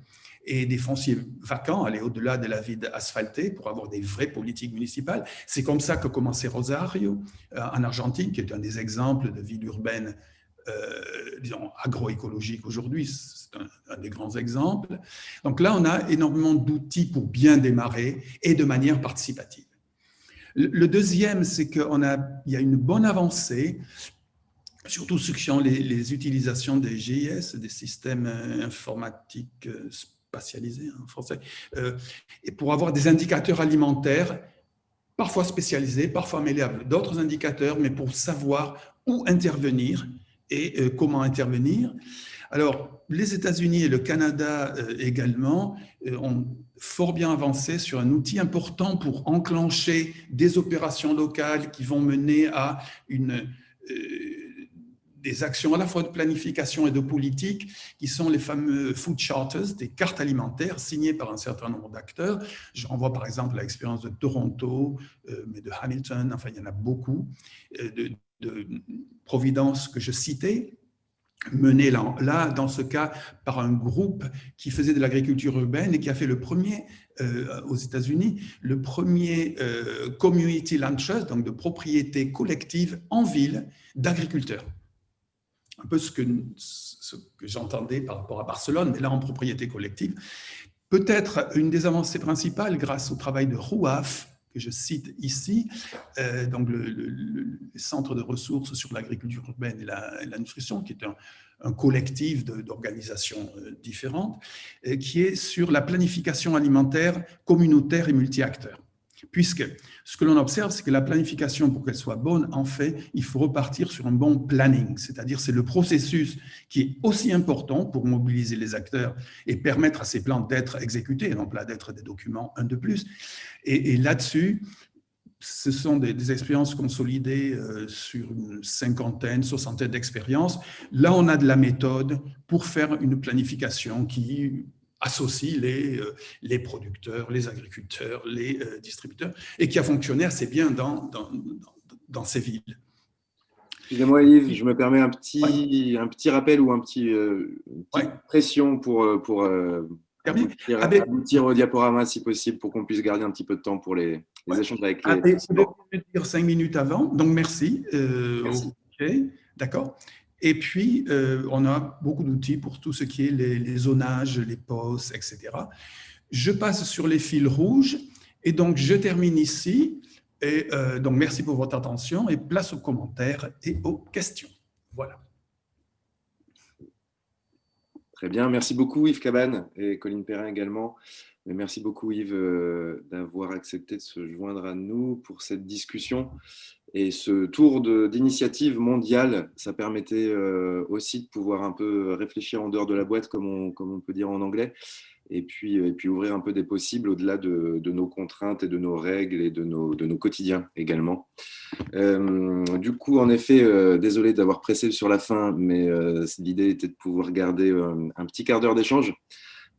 et des fonciers vacants, aller au-delà de la ville asphaltée pour avoir des vraies politiques municipales. C'est comme ça que commençait Rosario, en Argentine, qui est un des exemples de ville urbaine disons, agroécologique aujourd'hui, c'est un des grands exemples. Donc là, on a énormément d'outils pour bien démarrer et de manière participative. Le deuxième, c'est qu'il y a une bonne avancée, surtout ceux qui ont les utilisations des GIS, des systèmes informatiques spatialisés en français, et pour avoir des indicateurs alimentaires, parfois spécialisés, parfois mêlés à d'autres indicateurs, mais pour savoir où intervenir et comment intervenir. Alors, les États-Unis et le Canada également ont fort bien avancé sur un outil important pour enclencher des opérations locales qui vont mener à des actions à la fois de planification et de politique, qui sont les fameux food charters, des cartes alimentaires signées par un certain nombre d'acteurs. Je renvoie par exemple à l'expérience de Toronto, mais de Hamilton, enfin il y en a beaucoup, de Providence que je citais, mené là, dans ce cas, par un groupe qui faisait de l'agriculture urbaine et qui a fait le premier, aux États-Unis, le premier community land trust, donc de propriété collective en ville d'agriculteurs. Un peu ce que j'entendais par rapport à Barcelone, mais là en propriété collective. Peut-être une des avancées principales grâce au travail de RUAF, que je cite ici, donc le Centre de ressources sur l'agriculture urbaine et la nutrition, qui est un collectif d'organisations différentes, qui est sur la planification alimentaire communautaire et multi-acteurs. Puisque ce que l'on observe, c'est que la planification, pour qu'elle soit bonne, en fait, il faut repartir sur un bon planning, c'est-à-dire c'est le processus qui est aussi important pour mobiliser les acteurs et permettre à ces plans d'être exécutés, non pas d'être des documents un de plus. Et là-dessus, ce sont des expériences consolidées sur une cinquantaine, soixantaine d'expériences. Là, on a de la méthode pour faire une planification qui associe les producteurs, les agriculteurs, les distributeurs, et qui a fonctionné assez bien dans ces villes.
Excusez-moi Yves, je me permets un petit rappel ou une petite pression pour aboutir au diaporama si possible, pour qu'on puisse garder un petit peu de temps pour les échanges avec les…
Je vais dire 5 minutes avant, donc merci.
Merci.
Ok, d'accord. Et puis, on a beaucoup d'outils pour tout ce qui est les zonages, les POS, etc. Je passe sur les fils rouges et donc je termine ici. Et donc, merci pour votre attention et place aux commentaires et aux questions. Voilà.
Très bien, merci beaucoup Yves Cabane et Colline Perrin également. Mais merci beaucoup Yves d'avoir accepté de se joindre à nous pour cette discussion. Et ce tour d'initiative mondiale, ça permettait aussi de pouvoir un peu réfléchir en dehors de la boîte, comme on peut dire en anglais, et puis ouvrir un peu des possibles au-delà de nos contraintes et de nos règles et de nos quotidiens également. Du coup, en effet, désolé d'avoir pressé sur la fin, mais l'idée était de pouvoir garder un petit quart d'heure d'échange,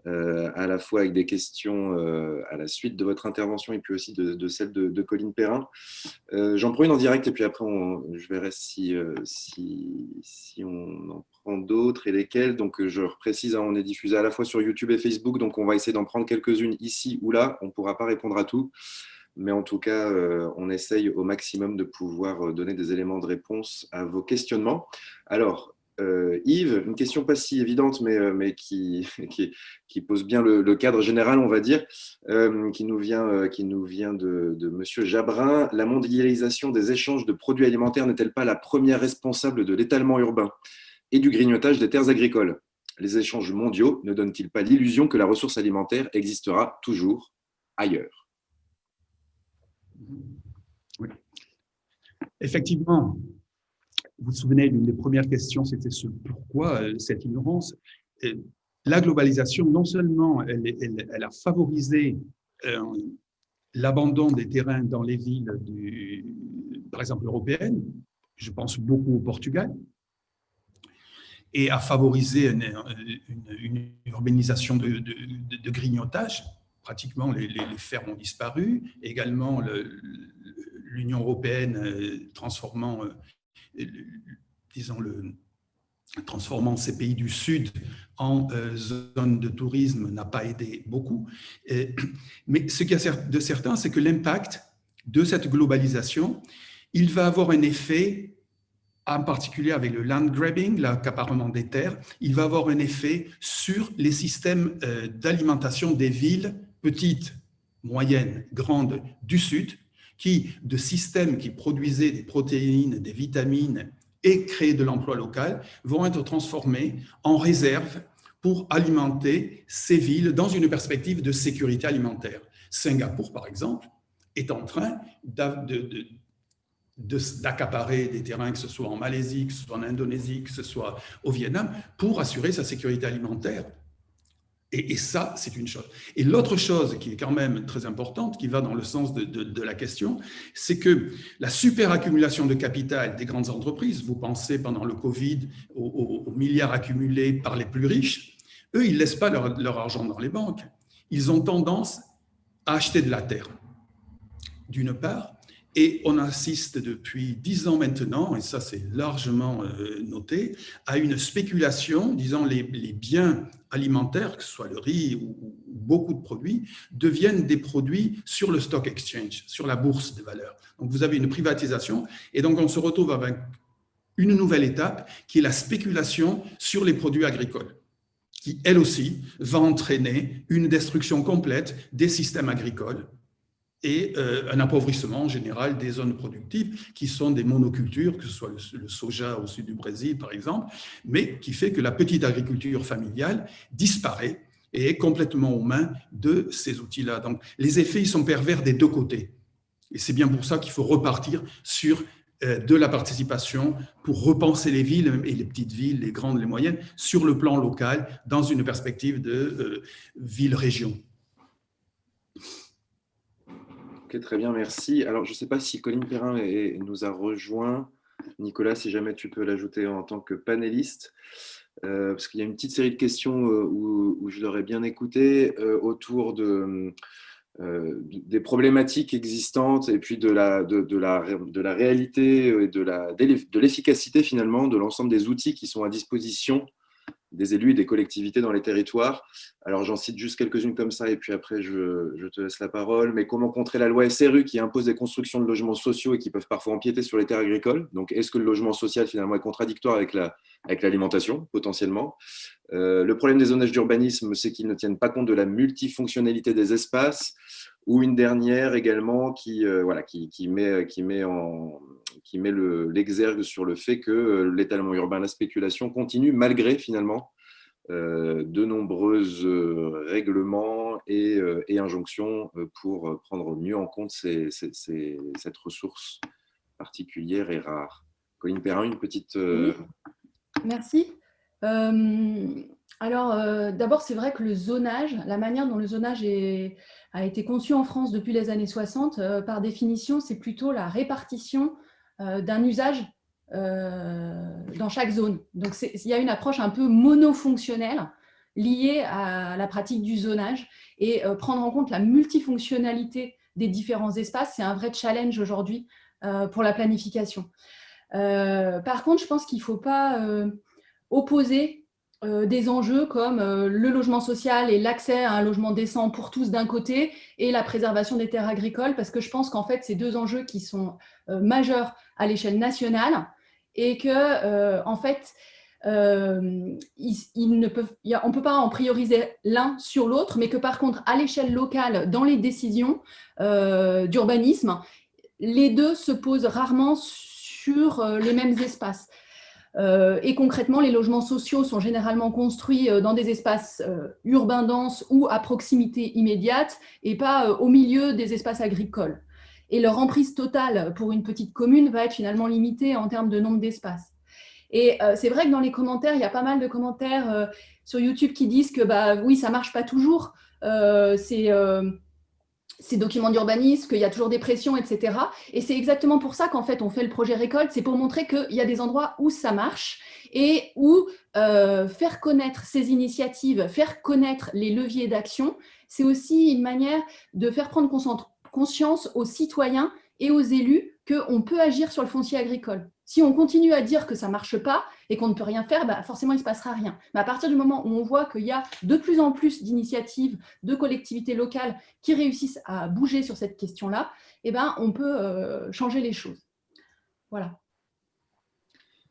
à la fois avec des questions à la suite de votre intervention et puis aussi de celle de Colline Perrin. J'en prends une en direct et puis après je verrai si on en prend d'autres et lesquelles. Donc je précise, on est diffusé à la fois sur YouTube et Facebook, donc on va essayer d'en prendre quelques-unes ici ou là. On ne pourra pas répondre à tout, mais en tout cas, on essaye au maximum de pouvoir donner des éléments de réponse à vos questionnements. Alors, Yves, une question pas si évidente, mais qui pose bien le cadre général, on va dire, qui nous vient de Monsieur Jabrin. La mondialisation des échanges de produits alimentaires n'est-elle pas la première responsable de l'étalement urbain et du grignotage des terres agricoles? Les échanges mondiaux ne donnent-ils pas l'illusion que la ressource alimentaire existera toujours ailleurs?
Oui. Effectivement. Vous vous souvenez, l'une des premières questions, c'était pourquoi cette ignorance. La globalisation, non seulement elle a favorisé l'abandon des terrains dans les villes, par exemple européennes, je pense beaucoup au Portugal, et a favorisé une urbanisation de grignotage, pratiquement les fermes ont disparu. Également, l'Union européenne transformant ces pays du Sud en zone de tourisme n'a pas aidé beaucoup. Mais ce qu'il y a de certain, c'est que l'impact de cette globalisation, il va avoir un effet, en particulier avec le land grabbing, l'accaparement des terres, il va avoir un effet sur les systèmes d'alimentation des villes petites, moyennes, grandes du Sud, de systèmes qui produisaient des protéines, des vitamines et créer de l'emploi local, vont être transformés en réserves pour alimenter ces villes dans une perspective de sécurité alimentaire. Singapour, par exemple, est en train d'accaparer des terrains, que ce soit en Malaisie, que ce soit en Indonésie, que ce soit au Vietnam, pour assurer sa sécurité alimentaire. Et ça, c'est une chose. Et l'autre chose qui est quand même très importante, qui va dans le sens de la question, c'est que la superaccumulation de capital des grandes entreprises, vous pensez pendant le Covid aux milliards accumulés par les plus riches, eux, ils ne laissent pas leur argent dans les banques. Ils ont tendance à acheter de la terre, d'une part, et on assiste depuis 10 ans maintenant, et ça c'est largement noté, à une spéculation, disons les biens alimentaires, que ce soit le riz ou beaucoup de produits, deviennent des produits sur le stock exchange, sur la bourse des valeurs. Donc vous avez une privatisation, et donc on se retrouve avec une nouvelle étape qui est la spéculation sur les produits agricoles, qui elle aussi va entraîner une destruction complète des systèmes agricoles et un appauvrissement général des zones productives qui sont des monocultures, que ce soit le soja au sud du Brésil par exemple, mais qui fait que la petite agriculture familiale disparaît et est complètement aux mains de ces outils-là. Donc les effets ils sont pervers des deux côtés. Et c'est bien pour ça qu'il faut repartir sur de la participation pour repenser les villes, et les petites villes, les grandes, les moyennes, sur le plan local, dans une perspective de ville-région.
Ok, très bien, merci. Alors, je ne sais pas si Colline Perrin nous a rejoint. Nicolas, si jamais tu peux l'ajouter en tant que panéliste, parce qu'il y a une petite série de questions où je l'aurais bien écouté autour des problématiques existantes et puis de la réalité et de l'efficacité finalement de l'ensemble des outils qui sont à disposition des élus et des collectivités dans les territoires. Alors, j'en cite juste quelques-unes comme ça, et puis après, je te laisse la parole. Mais comment contrer la loi SRU qui impose des constructions de logements sociaux et qui peuvent parfois empiéter sur les terres agricoles? Donc, est-ce que le logement social, finalement, est contradictoire avec l'alimentation, potentiellement? Le problème des zonages d'urbanisme, c'est qu'ils ne tiennent pas compte de la multifonctionnalité des espaces. Ou une dernière également qui met l'exergue sur le fait que l'étalement urbain, la spéculation continue malgré finalement de nombreuses règlements et injonctions pour prendre mieux en compte cette ressource particulière et rare. Colline Perrin, une petite…
Oui. Merci. Alors, d'abord, c'est vrai que le zonage, la manière dont le zonage a été conçu en France depuis les années 60, par définition, c'est plutôt la répartition d'un usage dans chaque zone. Donc, il y a une approche un peu monofonctionnelle liée à la pratique du zonage et prendre en compte la multifonctionnalité des différents espaces, c'est un vrai challenge aujourd'hui pour la planification. Par contre, je pense qu'il ne faut pas opposer des enjeux comme le logement social et l'accès à un logement décent pour tous d'un côté et la préservation des terres agricoles, parce que je pense qu'en fait, c'est deux enjeux qui sont majeurs à l'échelle nationale et que, en fait, on ne peut pas en prioriser l'un sur l'autre, mais que par contre, à l'échelle locale, dans les décisions d'urbanisme, les deux se posent rarement sur les mêmes espaces. Et concrètement, les logements sociaux sont généralement construits dans des espaces urbains denses ou à proximité immédiate et pas au milieu des espaces agricoles. Et leur emprise totale pour une petite commune va être finalement limitée en termes de nombre d'espaces. Et c'est vrai que dans les commentaires, il y a pas mal de commentaires sur YouTube qui disent que oui, ça ne marche pas toujours. ces documents d'urbanisme, qu'il y a toujours des pressions, etc. Et c'est exactement pour ça qu'en fait, on fait le projet Récolte, c'est pour montrer qu'il y a des endroits où ça marche et où faire connaître ces initiatives, faire connaître les leviers d'action, c'est aussi une manière de faire prendre conscience aux citoyens et aux élus qu'on peut agir sur le foncier agricole. Si on continue à dire que ça ne marche pas et qu'on ne peut rien faire, bah forcément, il ne se passera rien. Mais à partir du moment où on voit qu'il y a de plus en plus d'initiatives de collectivités locales qui réussissent à bouger sur cette question-là, eh ben, on peut changer les choses. Voilà.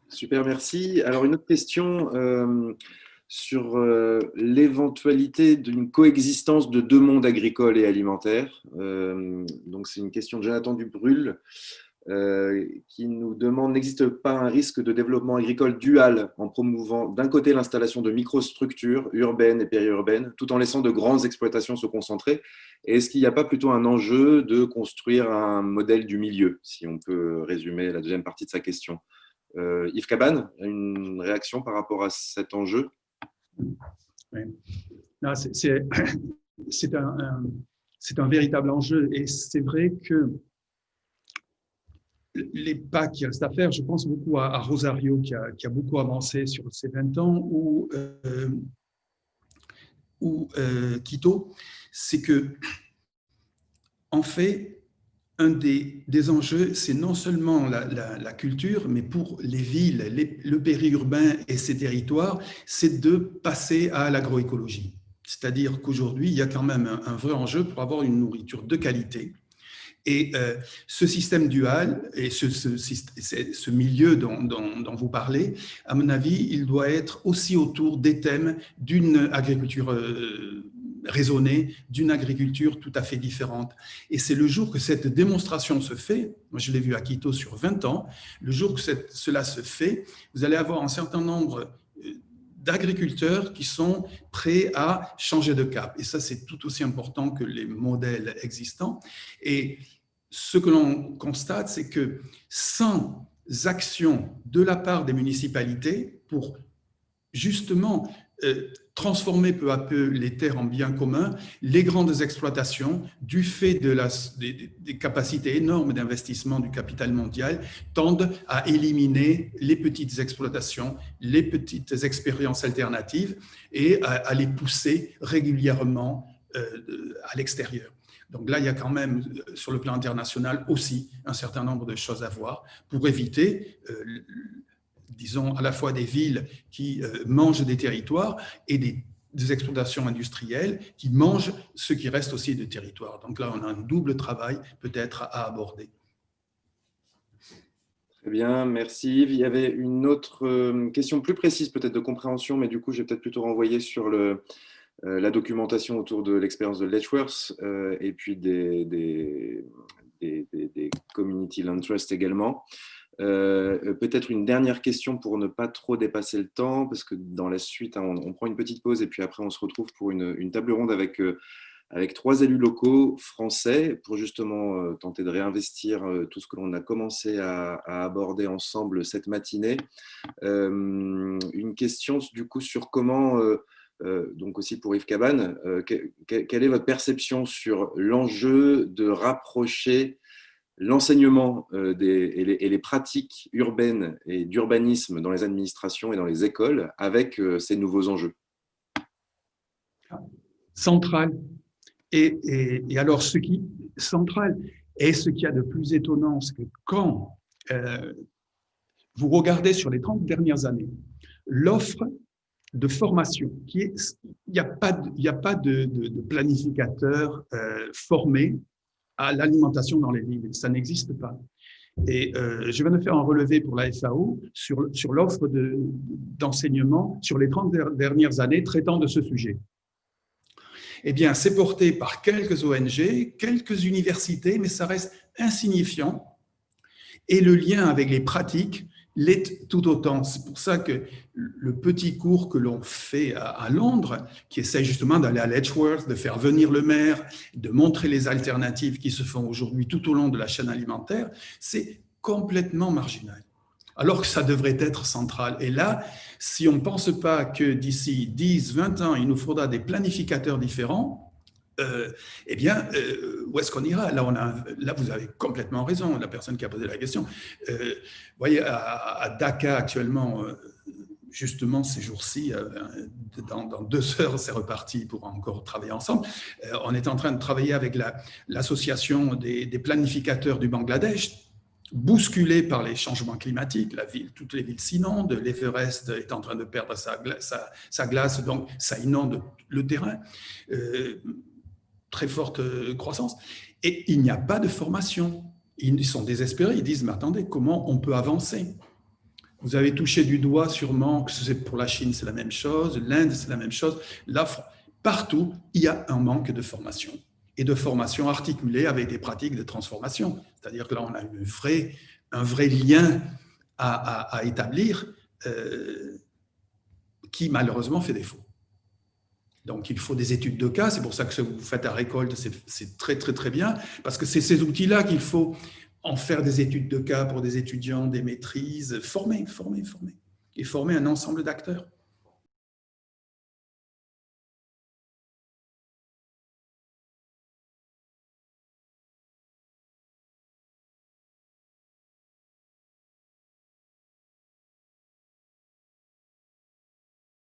Super, merci. Alors, une autre question sur l'éventualité d'une coexistence de deux mondes agricoles et alimentaires. Donc, c'est une question de Jonathan Dubrul qui nous demande: n'existe pas un risque de développement agricole dual en promouvant d'un côté l'installation de microstructures urbaines et périurbaines, tout en laissant de grandes exploitations se concentrer? Et est-ce qu'il n'y a pas plutôt un enjeu de construire un modèle du milieu, si on peut résumer la deuxième partie de sa question? Yves Cabane, une réaction par rapport à cet enjeu?
Oui. C'est un véritable enjeu, et c'est vrai que les pas qui restent à faire, je pense beaucoup à Rosario qui a beaucoup avancé sur ces 20 ans, ou Quito, c'est que, en fait, un des enjeux, c'est non seulement la culture, mais pour les villes, le périurbain et ces territoires, c'est de passer à l'agroécologie. C'est-à-dire qu'aujourd'hui, il y a quand même un vrai enjeu pour avoir une nourriture de qualité. Et ce système dual et ce milieu dont vous parlez, à mon avis, il doit être aussi autour des thèmes d'une agriculture raisonnée, d'une agriculture tout à fait différente. Et c'est le jour que cette démonstration se fait, moi je l'ai vu à Quito sur 20 ans, le jour que cela se fait, vous allez avoir un certain nombre d'agriculteurs qui sont prêts à changer de cap. Et ça, c'est tout aussi important que les modèles existants. Et ce que l'on constate, c'est que sans action de la part des municipalités pour justement transformer peu à peu les terres en biens communs, les grandes exploitations, du fait des capacités énormes d'investissement du capital mondial, tendent à éliminer les petites exploitations, les petites expériences alternatives et à les pousser régulièrement à l'extérieur. Donc là, il y a quand même, sur le plan international aussi, un certain nombre de choses à voir pour éviter disons, à la fois des villes qui mangent des territoires et des exploitations industrielles qui mangent ce qui reste aussi des territoires. Donc là, on a un double travail peut-être à aborder.
Très bien, merci Yves. Il y avait une autre question plus précise peut-être de compréhension, mais du coup, je vais peut-être plutôt renvoyer sur la documentation autour de l'expérience de Letchworth et puis des Community Land Trust également. Peut-être une dernière question pour ne pas trop dépasser le temps, parce que dans la suite, on prend une petite pause et puis après on se retrouve pour une table ronde avec 3 élus locaux français pour justement tenter de réinvestir tout ce que l'on a commencé à aborder ensemble cette matinée. Une question du coup sur comment, donc aussi pour Yves Cabane, quelle est votre perception sur l'enjeu de rapprocher l'enseignement et les pratiques urbaines et d'urbanisme dans les administrations et dans les écoles avec ces nouveaux enjeux?
Central. Et alors, ce qui est central et ce qu'il y a de plus étonnant, c'est que quand vous regardez sur les 30 dernières années, l'offre de formation, il n'y a pas de planificateur formé à l'alimentation dans les villes. Ça n'existe pas. Et je viens de faire un relevé pour la FAO sur l'offre d'enseignement sur les 30 dernières années traitant de ce sujet. Eh bien, c'est porté par quelques ONG, quelques universités, mais ça reste insignifiant. Et le lien avec les pratiques l'est tout autant. C'est pour ça que le petit cours que l'on fait à Londres, qui essaie justement d'aller à Letchworth, de faire venir le maire, de montrer les alternatives qui se font aujourd'hui tout au long de la chaîne alimentaire, c'est complètement marginal, alors que ça devrait être central. Et là, si on ne pense pas que d'ici 10, 20 ans, il nous faudra des planificateurs différents, eh bien, où est-ce qu'on ira? Là, vous avez complètement raison, la personne qui a posé la question. Vous voyez, à Dakar, actuellement, justement, ces jours-ci, dans 2 heures, c'est reparti pour encore travailler ensemble. On est en train de travailler avec l'association des planificateurs du Bangladesh, bousculés par les changements climatiques. Toutes les villes s'inondent, l'Everest est en train de perdre sa glace, donc ça inonde le terrain. Très forte croissance. Et il n'y a pas de formation. Ils sont désespérés. Ils disent, mais attendez, comment on peut avancer? Vous avez touché du doigt sûrement que c'est pour la Chine, c'est la même chose, l'Inde, c'est la même chose. Partout, il y a un manque de formation. Et de formation articulée avec des pratiques de transformation. C'est-à-dire que là, on a un vrai lien à établir qui, malheureusement, fait défaut. Donc, il faut des études de cas. C'est pour ça que ce que vous faites à Récolte, c'est très, très, très bien. Parce que c'est ces outils-là qu'il faut en faire des études de cas pour des étudiants, des maîtrises, former. Et former un ensemble d'acteurs.